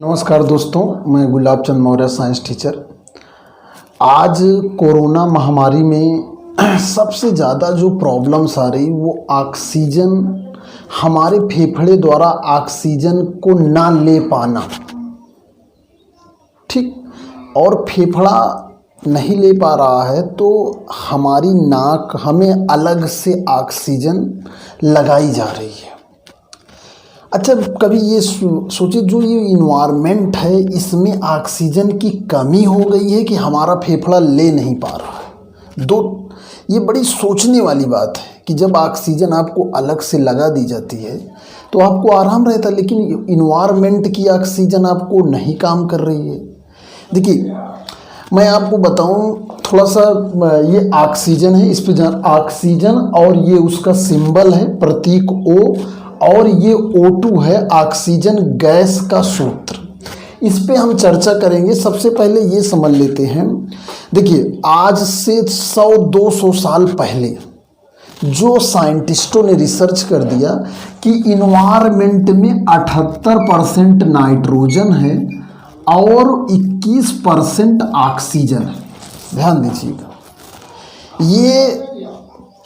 नमस्कार दोस्तों, मैं गुलाब चंद मौर्य साइंस टीचर। आज कोरोना महामारी में सबसे ज़्यादा जो प्रॉब्लम्स आ रही वो ऑक्सीजन, हमारे फेफड़े द्वारा ऑक्सीजन को ना ले पाना। ठीक, और फेफड़ा नहीं ले पा रहा है तो हमारी नाक, हमें अलग से ऑक्सीजन लगाई जा रही है। अच्छा, कभी ये सोचिए, जो ये इन्वायरमेंट है इसमें ऑक्सीजन की कमी हो गई है कि हमारा फेफड़ा ले नहीं पा रहा है। ये बड़ी सोचने वाली बात है कि जब ऑक्सीजन आपको अलग से लगा दी जाती है तो आपको आराम रहता है, लेकिन इन्वायरमेंट की ऑक्सीजन आपको नहीं काम कर रही है। देखिए, मैं आपको बताऊं थोड़ा सा, ये ऑक्सीजन है, इस पे ऑक्सीजन और ये उसका सिंबल है, प्रतीक O, और ये O2 है, ऑक्सीजन गैस का सूत्र। इस पे हम चर्चा करेंगे। सबसे पहले ये समझ लेते हैं। देखिए, आज से 100-200 साल पहले जो साइंटिस्टों ने रिसर्च कर दिया कि इन्वायरमेंट में 78% नाइट्रोजन है और 21% ऑक्सीजन है। ध्यान दीजिएगा, ये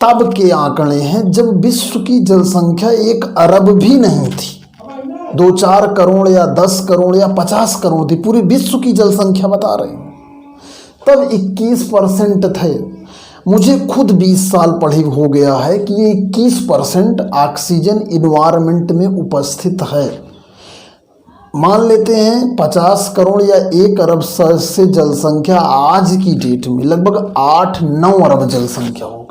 तब के आंकड़े हैं जब विश्व की जनसंख्या 1 अरब भी नहीं थी। 2-4 करोड़ या 10 करोड़ या 50 करोड़ थी, पूरी विश्व की जनसंख्या बता रहे हैं। तब 21% थे। मुझे खुद 20 साल पढ़े हो गया है कि ये 21% ऑक्सीजन इन्वायरमेंट में उपस्थित है। मान लेते हैं 50 करोड़ या 1 अरब से जनसंख्या आज की डेट में लगभग 8-9 अरब जनसंख्या होगी।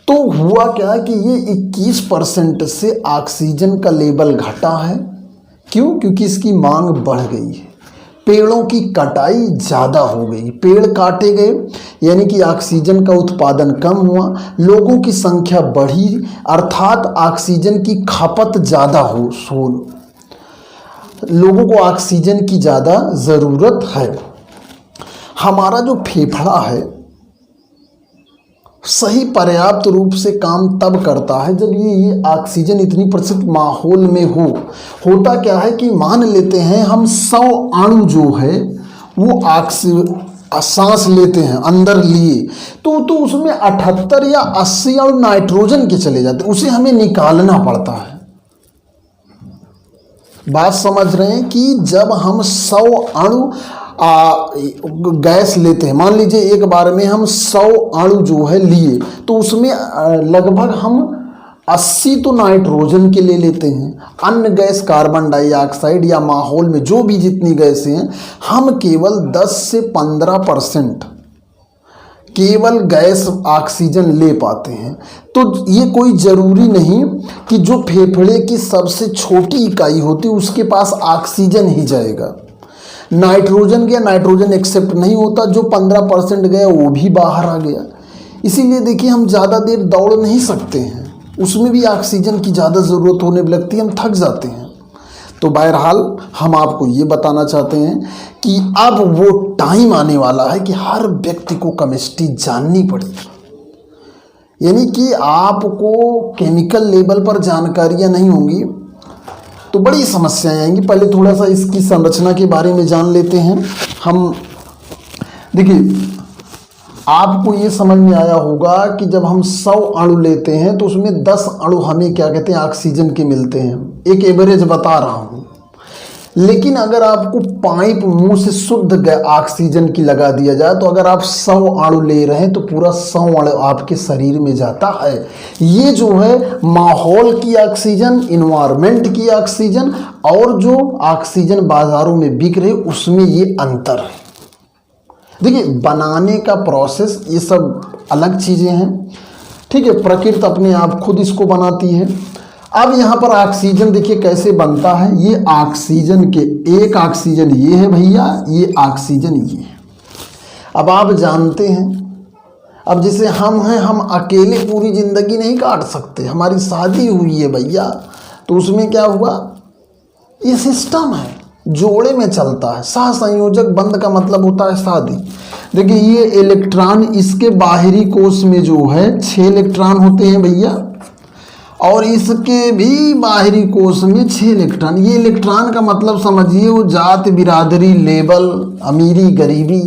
तो हुआ क्या कि ये 21% से ऑक्सीजन का लेवल घटा है। क्यों? क्योंकि इसकी मांग बढ़ गई है, पेड़ों की कटाई ज़्यादा हो गई, पेड़ काटे गए, यानी कि ऑक्सीजन का उत्पादन कम हुआ, लोगों की संख्या बढ़ी, अर्थात ऑक्सीजन की खपत ज़्यादा हो, लोगों को ऑक्सीजन की ज़्यादा ज़रूरत है। हमारा जो फेफड़ा है सही पर्याप्त रूप से काम तब करता है जब ये ऑक्सीजन इतनी प्रतिशत माहौल में हो। होता क्या है कि मान लेते हैं हम 100 अणु जो है वो सांस लेते हैं, अंदर लिए तो उसमें 78 या 80 अणु नाइट्रोजन के चले जाते हैं, उसे हमें निकालना पड़ता है। बात समझ रहे हैं कि जब हम 100 अणु गैस लेते हैं, मान लीजिए एक बार में हम 100 अणु जो है लिए तो उसमें लगभग हम 80 तो नाइट्रोजन के ले लेते हैं, अन्य गैस कार्बन डाइऑक्साइड या माहौल में जो भी जितनी गैसें हैं हम केवल 10 से 15% केवल गैस ऑक्सीजन ले पाते हैं। तो ये कोई ज़रूरी नहीं कि जो फेफड़े की सबसे छोटी इकाई होती है उसके पास ऑक्सीजन ही जाएगा। नाइट्रोजन गया, नाइट्रोजन एक्सेप्ट नहीं होता, जो 15% गया वो भी बाहर आ गया। इसीलिए देखिए, हम ज़्यादा देर दौड़ नहीं सकते हैं, उसमें भी ऑक्सीजन की ज़्यादा ज़रूरत होने लगती है, हम थक जाते हैं। तो बहरहाल हम आपको ये बताना चाहते हैं कि अब वो टाइम आने वाला है कि हर व्यक्ति को केमिस्ट्री जाननी पड़ेगी, यानी कि आपको केमिकल लेवल पर जानकारियाँ नहीं होंगी तो बड़ी समस्याएं आएंगी। पहले थोड़ा सा इसकी संरचना के बारे में जान लेते हैं हम। देखिए, आपको ये समझ में आया होगा कि जब हम 100 अणु लेते हैं तो उसमें 10 अणु हमें क्या कहते हैं, ऑक्सीजन के मिलते हैं। एक एवरेज बता रहा हूँ, लेकिन अगर आपको पाइप मुंह से शुद्ध ऑक्सीजन की लगा दिया जाए तो अगर आप 100 अणु ले रहे हैं तो पूरा 100 अणु आपके शरीर में जाता है। ये जो है माहौल की ऑक्सीजन, इन्वायरमेंट की ऑक्सीजन और जो ऑक्सीजन बाजारों में बिक रही उसमें ये अंतर है। देखिए, बनाने का प्रोसेस ये सब अलग चीज़ें हैं, ठीक है, प्रकृति अपने आप खुद इसको बनाती है। अब यहाँ पर ऑक्सीजन देखिए कैसे बनता है। ये ऑक्सीजन के एक ऑक्सीजन ये है भैया, ये ऑक्सीजन ये है। अब आप जानते हैं, अब जैसे हम हैं, हम अकेले पूरी ज़िंदगी नहीं काट सकते। हमारी शादी हुई है भैया, तो उसमें क्या हुआ, ये सिस्टम है, जोड़े में चलता है। सह संयोजक बंध का मतलब होता है शादी। देखिए, ये इलेक्ट्रॉन इसके बाहरी कोश में जो है 6 इलेक्ट्रॉन होते हैं भैया, और इसके भी बाहरी कोश में 6 इलेक्ट्रॉन। ये इलेक्ट्रॉन का मतलब समझिए वो जात बिरादरी लेवल अमीरी गरीबी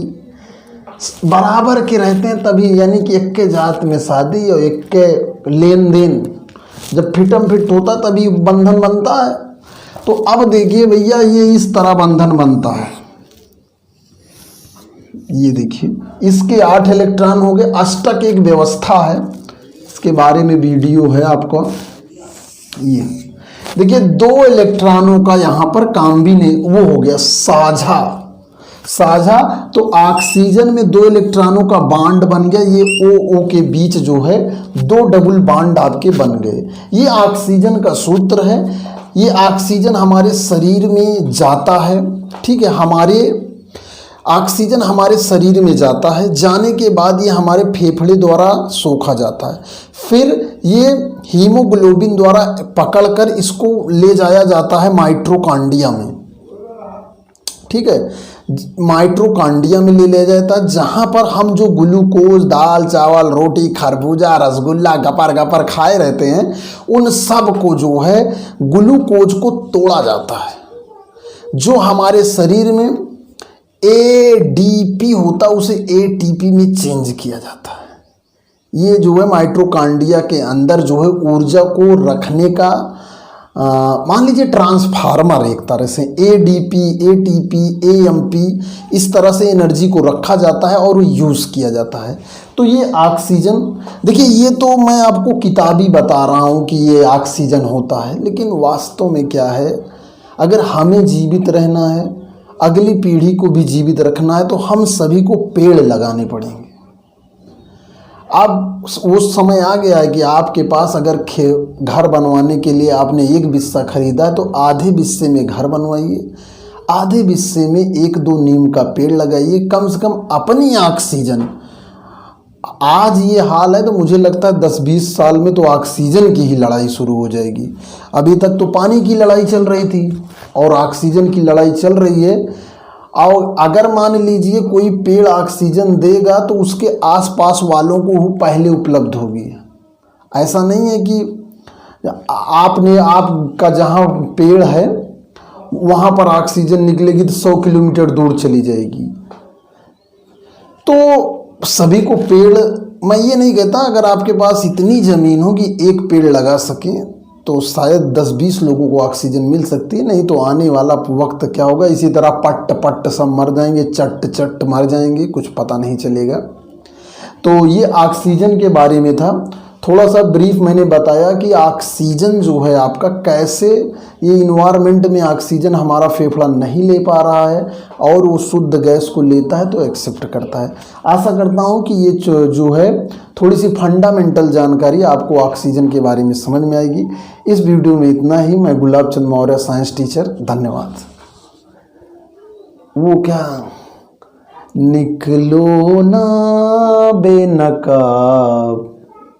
बराबर के रहते हैं तभी, यानी कि एक के जात में शादी और एक के लेन देन जब फिटम फिट होता तभी बंधन बनता है। तो अब देखिए भैया ये इस तरह बंधन बनता है। ये देखिए इसके 8 इलेक्ट्रॉन हो गए। अष्टक एक व्यवस्था है, इसके बारे में वीडियो है आपको। ये देखिए 2 इलेक्ट्रॉनों का यहाँ पर वो हो गया साझा। साझा तो ऑक्सीजन में 2 इलेक्ट्रॉनों का बॉन्ड बन गया। ये O O के बीच जो है 2 डबल बॉन्ड आपके बन गए। ये ऑक्सीजन का सूत्र है। ये ऑक्सीजन हमारे शरीर में जाता है, ठीक है। ऑक्सीजन हमारे शरीर में जाता है, जाने के बाद ये हमारे फेफड़े द्वारा सोखा जाता है। फिर ये हीमोग्लोबिन द्वारा पकड़कर इसको ले जाया जाता है माइटोकॉन्ड्रिया में, ठीक है। माइटोकॉन्ड्रिया में ले जाता है, जहाँ पर हम जो ग्लूकोज दाल चावल रोटी खरबूजा रसगुल्ला गपर गपर खाए रहते हैं, उन सब को जो है ग्लूकोज को तोड़ा जाता है। जो हमारे शरीर में ADP होता है उसे ATP में चेंज किया जाता है। ये जो है माइटोकॉन्ड्रिया के अंदर जो है ऊर्जा को रखने का मान लीजिए ट्रांसफार्मर, एक तरह से ADP ATP AMP इस तरह से एनर्जी को रखा जाता है और यूज़ किया जाता है। तो ये ऑक्सीजन देखिए, ये तो मैं आपको किताबी बता रहा हूँ कि ये ऑक्सीजन होता है, लेकिन वास्तव में क्या है, अगर हमें जीवित रहना है, अगली पीढ़ी को भी जीवित रखना है, तो हम सभी को पेड़ लगाने पड़ेंगे। अब वो समय आ गया है कि आपके पास अगर घर बनवाने के लिए आपने 1 बिस्सा खरीदा है तो आधे बिस्से में घर बनवाइए, आधे बिस्से में 1-2 नीम का पेड़ लगाइए। कम से कम अपनी ऑक्सीजन, आज ये हाल है तो मुझे लगता है 10-20 साल में तो ऑक्सीजन की ही लड़ाई शुरू हो जाएगी। अभी तक तो पानी की लड़ाई चल रही थी और ऑक्सीजन की लड़ाई चल रही है। और अगर मान लीजिए कोई पेड़ ऑक्सीजन देगा तो उसके आसपास वालों को पहले उपलब्ध होगी। ऐसा नहीं है कि आपका जहाँ पेड़ है वहाँ पर ऑक्सीजन निकलेगी तो 100 किलोमीटर दूर चली जाएगी। तो सभी को पेड़, मैं ये नहीं कहता अगर आपके पास इतनी ज़मीन हो कि 1 पेड़ लगा सकें तो शायद 10-20 लोगों को ऑक्सीजन मिल सकती है। नहीं तो आने वाला वक्त क्या होगा, इसी तरह पट्ट पट्ट सब मर जाएंगे, चट्ट चट्ट मर जाएंगे, कुछ पता नहीं चलेगा। तो ये ऑक्सीजन के बारे में था, थोड़ा सा ब्रीफ मैंने बताया कि ऑक्सीजन जो है आपका कैसे, ये इन्वायरमेंट में ऑक्सीजन हमारा फेफड़ा नहीं ले पा रहा है और वो शुद्ध गैस को लेता है तो एक्सेप्ट करता है। आशा करता हूँ कि ये जो है थोड़ी सी फंडामेंटल जानकारी आपको ऑक्सीजन के बारे में समझ में आएगी। इस वीडियो में इतना ही। मैं गुलाब चंद मौर्य, साइंस टीचर, धन्यवाद। वो क्या निकलो ना बेनकाब